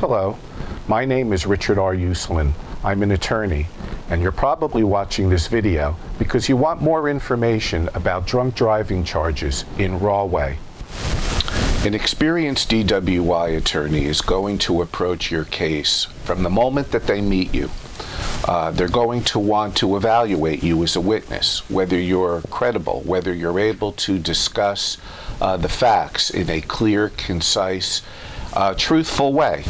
Hello, my name is Richard R. Uslan. I'm an attorney, and you're probably watching this video because you want more information about drunk driving charges in Rahway. An experienced DWI attorney is going to approach your case from the moment that they meet you. They're going to want to evaluate you as a witness, whether you're credible, whether you're able to discuss the facts in a clear, concise, truthful way.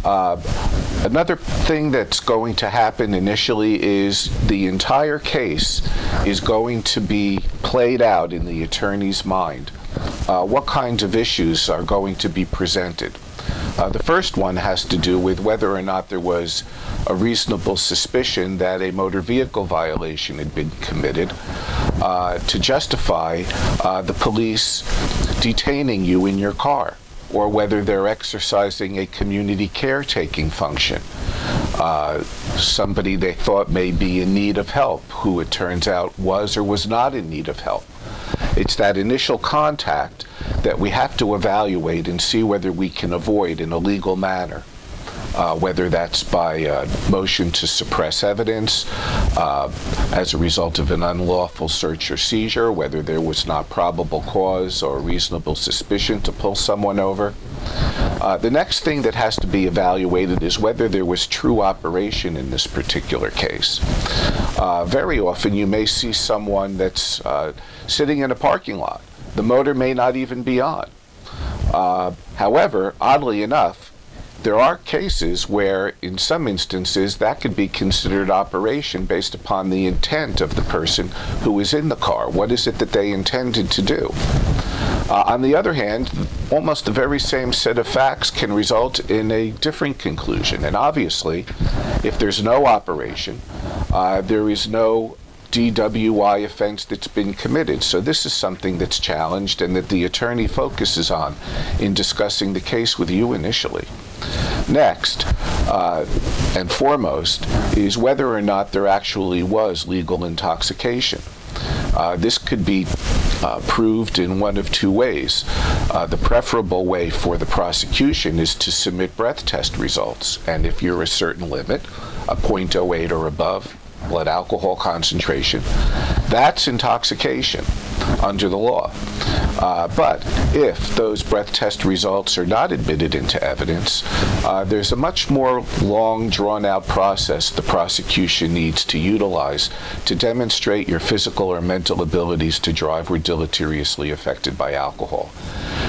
Another thing that's going to happen initially is the entire case is going to be played out in the attorney's mind. What kinds of issues are going to be presented? The first one has to do with whether or not there was a reasonable suspicion that a motor vehicle violation had been committed to justify the police detaining you in your car, or whether they're exercising a community caretaking function. Somebody they thought may be in need of help, who it turns out was or was not in need of help. It's that initial contact that we have to evaluate and see whether we can avoid in a legal manner, whether that's by motion to suppress evidence as a result of an unlawful search or seizure, whether there was not probable cause or reasonable suspicion to pull someone over. The next thing that has to be evaluated is whether there was true operation in this particular case. Very often you may see someone that's sitting in a parking lot. The motor may not even be on. However, oddly enough, there are cases where, in some instances, that could be considered operation based upon the intent of the person who was in the car. What is it that they intended to do? On the other hand, almost the very same set of facts can result in a different conclusion. And obviously, if there's no operation, there is no DWI offense that's been committed. So this is something that's challenged and that the attorney focuses on in discussing the case with you initially. Next, and foremost, is whether or not there actually was legal intoxication. This could be proved in one of two ways. The preferable way for the prosecution is to submit breath test results, and if you're a certain limit, a 0.08 or above blood alcohol concentration, that's intoxication under the law. But if those breath test results are not admitted into evidence, there's a much more long, drawn-out process the prosecution needs to utilize to demonstrate your physical or mental abilities to drive were deleteriously affected by alcohol.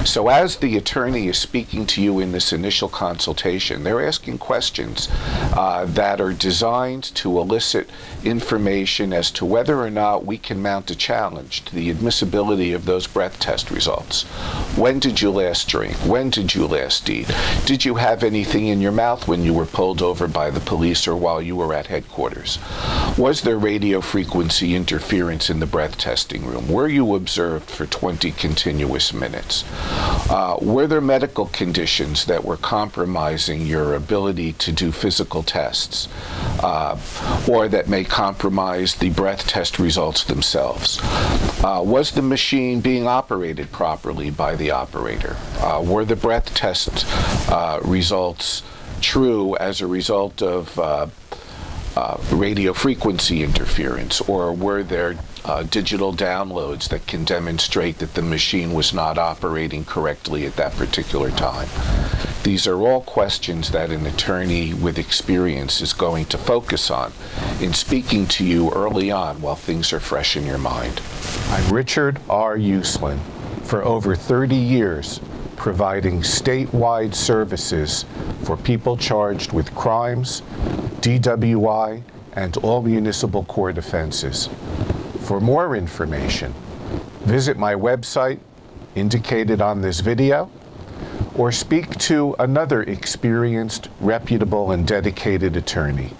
So as the attorney is speaking to you in this initial consultation, they're asking questions that are designed to elicit information as to whether or not we can mount a challenge to the admissibility of those breath test results. When did you last drink? When did you last eat? Did you have anything in your mouth when you were pulled over by the police or while you were at headquarters? Was there radio frequency interference in the breath testing room? Were you observed for 20 continuous minutes? Were there medical conditions that were compromising your ability to do physical tests, or that may compromise the breath test results themselves? Was the machine being operated properly by the operator? Were the breath test results true as a result of radio frequency interference, or were there digital downloads that can demonstrate that the machine was not operating correctly at that particular time? These are all questions that an attorney with experience is going to focus on in speaking to you early on while things are fresh in your mind. I'm Richard R. Uslan, for over 30 years providing statewide services for people charged with crimes, DWI, and all municipal court offenses. For more information, visit my website indicated on this video, or speak to another experienced, reputable, and dedicated attorney.